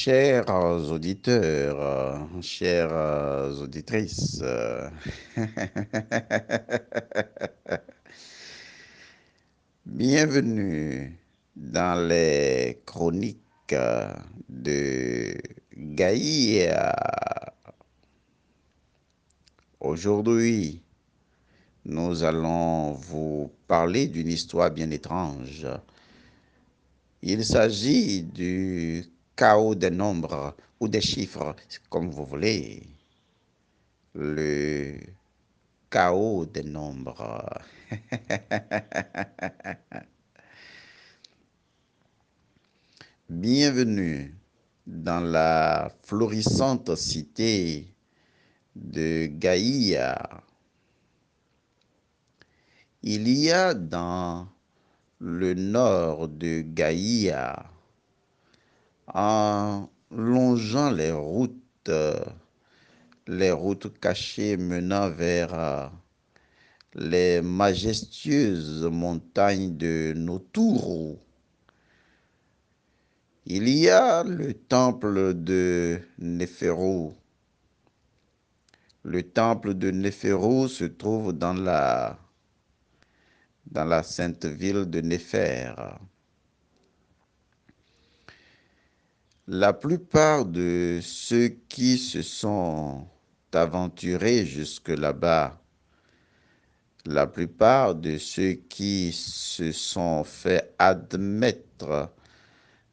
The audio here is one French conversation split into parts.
Chers auditeurs, chères auditrices, bienvenue dans les chroniques de Gaïa. Aujourd'hui, nous allons vous parler d'une histoire bien étrange. Il s'agit du chaos des nombres ou des chiffres, comme vous voulez. Le chaos des nombres. Bienvenue dans la florissante cité de Gaïa. Il y a dans le nord de Gaïa, en longeant les routes cachées menant vers les majestueuses montagnes de Noturu. Il y a le temple de Néphérou. Le temple de Néphérou se trouve dans la sainte ville de Néfer. La plupart de ceux qui se sont aventurés jusque là-bas, la plupart de ceux qui se sont fait admettre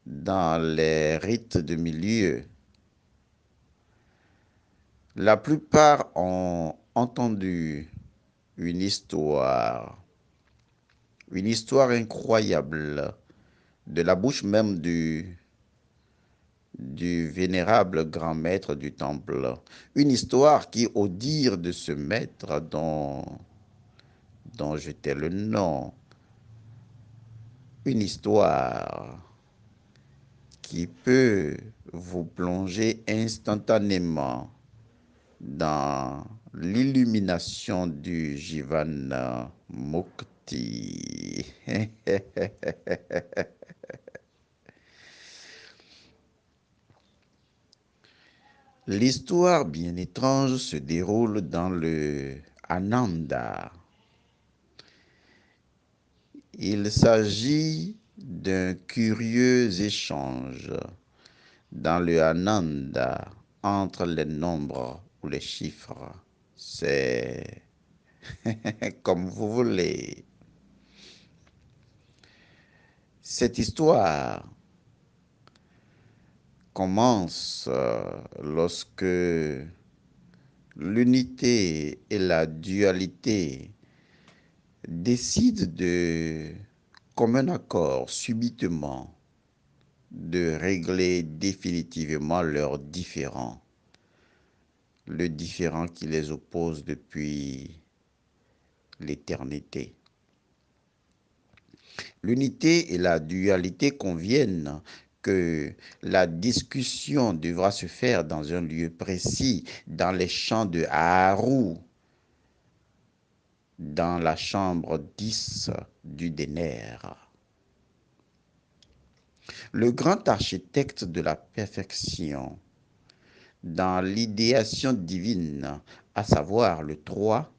dans les rites de milieu, la plupart ont entendu une histoire incroyable de la bouche même du vénérable grand maître du temple. Une histoire qui, au dire de ce maître dont j'étais le nom, une histoire qui peut vous plonger instantanément dans l'illumination du Jivana Mukti. L'histoire bien étrange se déroule dans le Ananda. Il s'agit d'un curieux échange dans le Ananda entre les nombres ou les chiffres. C'est comme vous voulez. Cette histoire commence lorsque l'unité et la dualité décident de commun accord subitement de régler définitivement leurs différends, le différend qui les oppose depuis l'éternité. L'unité et la dualité conviennent que la discussion devra se faire dans un lieu précis, dans les champs de Haru, dans la chambre 10 du Déner. Le grand architecte de la perfection, dans l'idéation divine, à savoir le 3,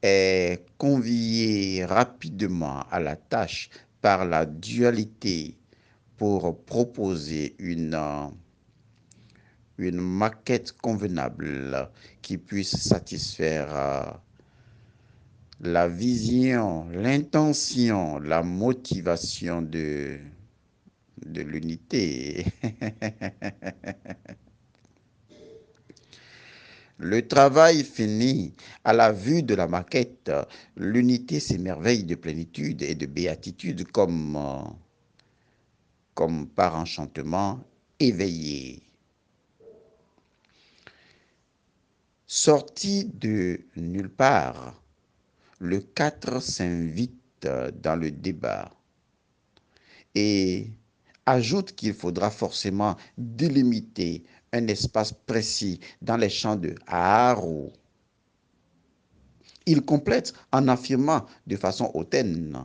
est convié rapidement à la tâche par la dualité pour proposer une maquette convenable qui puisse satisfaire la vision, l'intention, la motivation de l'unité. Le travail fini, à la vue de la maquette, l'unité s'émerveille de plénitude et de béatitude comme par enchantement éveillé. Sorti de nulle part, le 4 s'invite dans le débat et ajoute qu'il faudra forcément délimiter un espace précis dans les champs de Haru. Il complète en affirmant de façon hautaine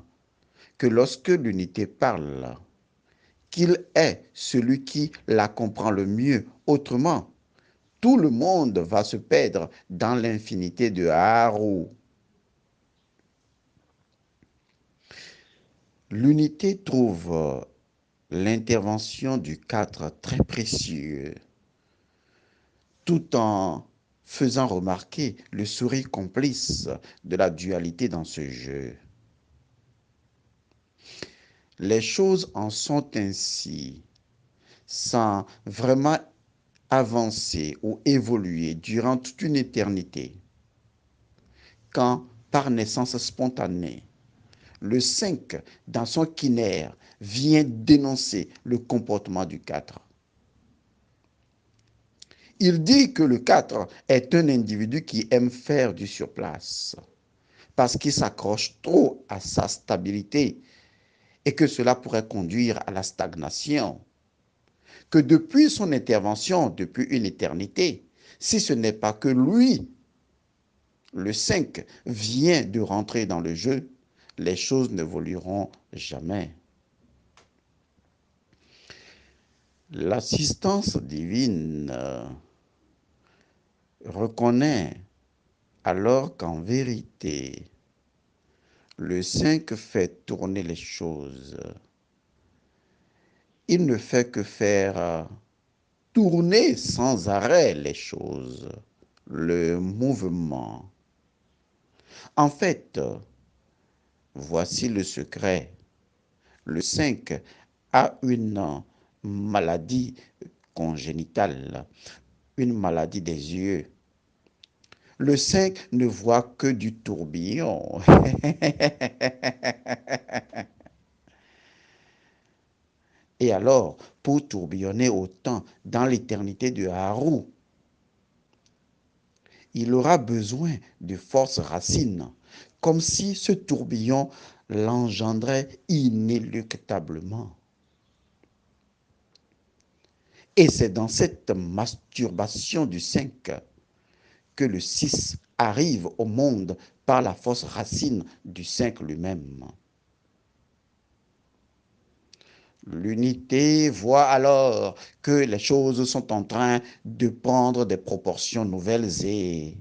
que lorsque l'unité parle, qu'il est celui qui la comprend le mieux. Autrement, tout le monde va se perdre dans l'infinité de Haru. L'unité trouve l'intervention du 4 très précieux, tout en faisant remarquer le sourire complice de la dualité dans ce jeu. Les choses en sont ainsi, sans vraiment avancer ou évoluer durant toute une éternité, quand, par naissance spontanée, le 5, dans son quinaire, vient dénoncer le comportement du 4. Il dit que le 4 est un individu qui aime faire du surplace, parce qu'il s'accroche trop à sa stabilité et que cela pourrait conduire à la stagnation. Que depuis son intervention, depuis une éternité, si ce n'est pas que lui, le 5, vient de rentrer dans le jeu, les choses n'évolueront jamais. L'assistance divine reconnaît alors qu'en vérité, le 5 fait tourner les choses. Il ne fait que faire tourner sans arrêt les choses, le mouvement. En fait, voici le secret. Le 5 a une maladie congénitale, une maladie des yeux. Le 5 ne voit que du tourbillon. Et alors, pour tourbillonner autant dans l'éternité de Haru, il aura besoin de forces racines, comme si ce tourbillon l'engendrait inéluctablement. Et c'est dans cette masturbation du 5 que le 6 arrive au monde par la force racine du 5 lui-même. L'unité voit alors que les choses sont en train de prendre des proportions nouvelles et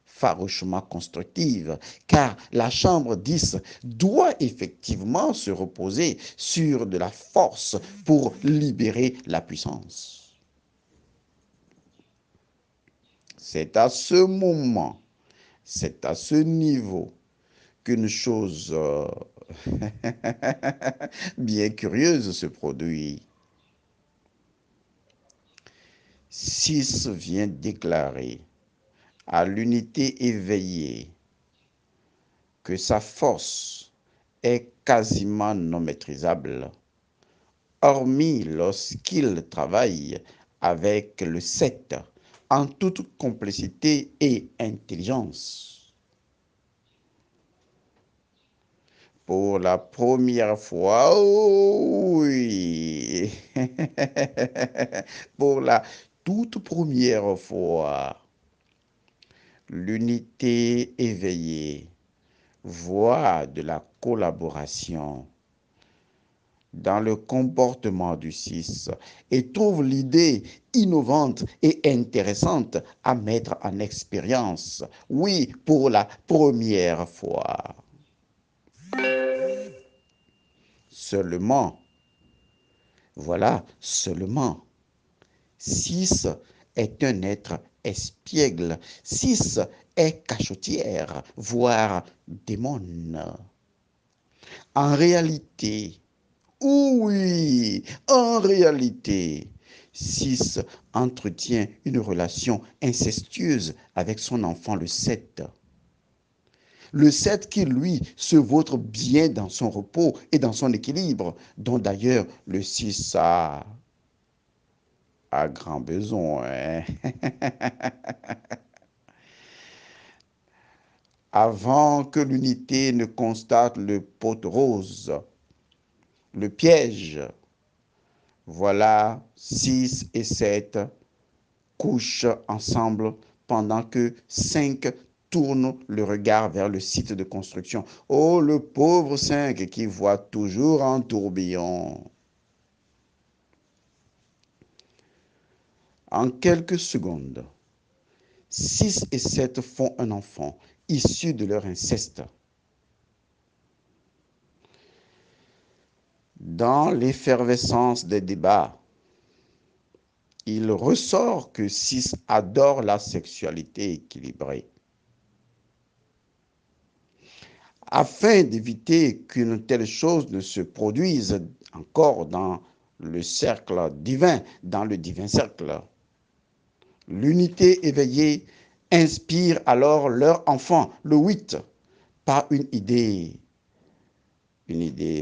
farouchement constructives, car la chambre 10 doit effectivement se reposer sur de la force pour libérer la puissance. C'est à ce moment, c'est à ce niveau qu'une chose bien curieuse se produit. 6 vient déclarer à l'unité éveillée que sa force est quasiment non maîtrisable, hormis lorsqu'il travaille avec le 7 en toute complicité et intelligence. Pour la première fois, oh oui, pour la toute première fois, l'unité éveillée voit de la collaboration dans le comportement du 6 et trouve l'idée innovante et intéressante à mettre en expérience. Oui, pour la première fois. Seulement, voilà, seulement, 6 est un être espiègle. 6 est cachotière, voire démon. En réalité, oui, en réalité, 6 entretient une relation incestueuse avec son enfant le 7. Le 7 qui, lui, se vautre bien dans son repos et dans son équilibre, dont d'ailleurs le 6 a grand besoin. Avant que l'unité ne constate le pot rose, le piège, voilà 6 et 7 couchent ensemble pendant que 5 tournent le regard vers le site de construction. Oh, le pauvre 5 qui voit toujours en tourbillon. En quelques secondes, 6 et 7 font un enfant issu de leur inceste. Dans l'effervescence des débats, il ressort que 6 adore la sexualité équilibrée. Afin d'éviter qu'une telle chose ne se produise encore dans le cercle divin, dans le divin cercle, l'unité éveillée inspire alors leur enfant, le 8, par une idée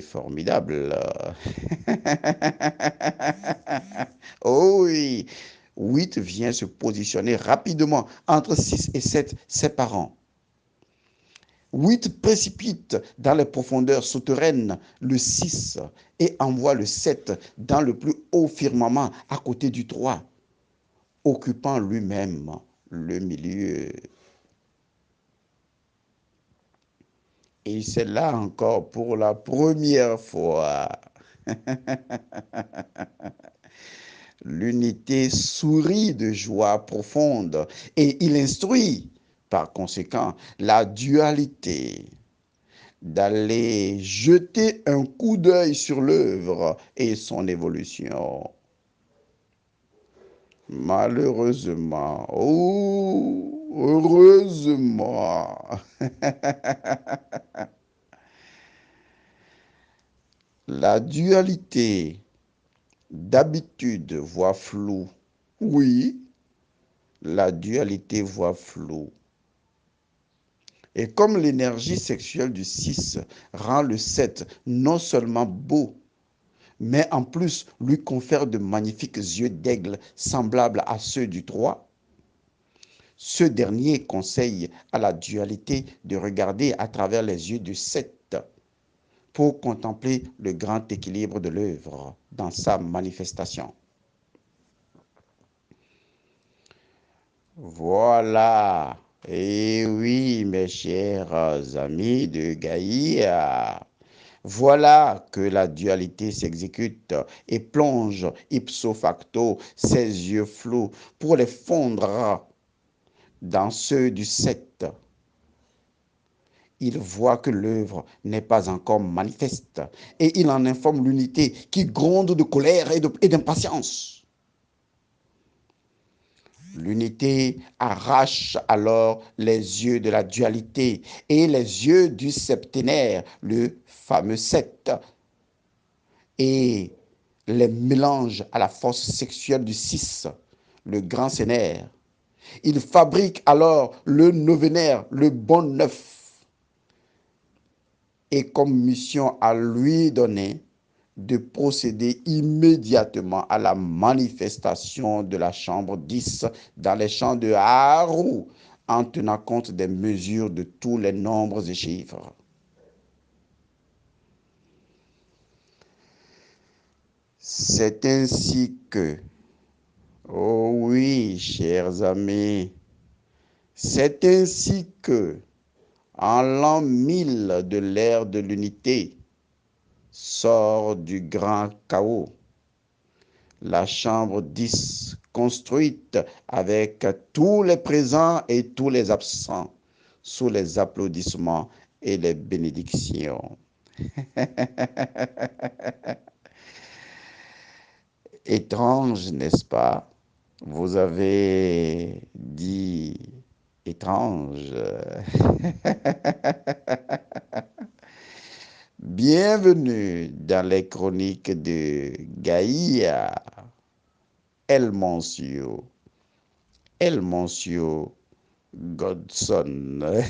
formidable. Oh oui, 8 vient se positionner rapidement entre 6 et 7, ses parents. 8 précipite dans les profondeurs souterraines le 6 et envoie le 7 dans le plus haut firmament à côté du 3, occupant lui-même le milieu. Et c'est là encore pour la première fois. L'unité sourit de joie profonde et il instruit, par conséquent, la dualité d'aller jeter un coup d'œil sur l'œuvre et son évolution. Malheureusement, ou heureusement, la dualité d'habitude voit flou. Oui, la dualité voit flou. Et comme l'énergie sexuelle du 6 rend le 7 non seulement beau, mais en plus lui confère de magnifiques yeux d'aigle semblables à ceux du 3, ce dernier conseille à la dualité de regarder à travers les yeux du 7 pour contempler le grand équilibre de l'œuvre dans sa manifestation. Voilà. Et oui, mes chers amis de Gaïa, voilà que la dualité s'exécute et plonge ipso facto ses yeux flous pour les fondre dans ceux du 7. Il voit que l'œuvre n'est pas encore manifeste et il en informe l'unité qui gronde de colère et d'impatience. L'unité arrache alors les yeux de la dualité et les yeux du septénaire, le fameux 7, et les mélange à la force sexuelle du 6, le grand sénère. Il fabrique alors le novénaire, le bon 9, et comme mission à lui donner de procéder immédiatement à la manifestation de la chambre 10 dans les champs de Haru en tenant compte des mesures de tous les nombres et chiffres. C'est ainsi que, oh oui, chers amis, c'est ainsi que, en l'an 1000 de l'ère de l'unité, sort du grand chaos la chambre 10, construite avec tous les présents et tous les absents, sous les applaudissements et les bénédictions. Étrange, n'est-ce pas? Vous avez dit étrange. Bienvenue dans les chroniques de Gaïa, El Monsieur. El Monsieur Godson.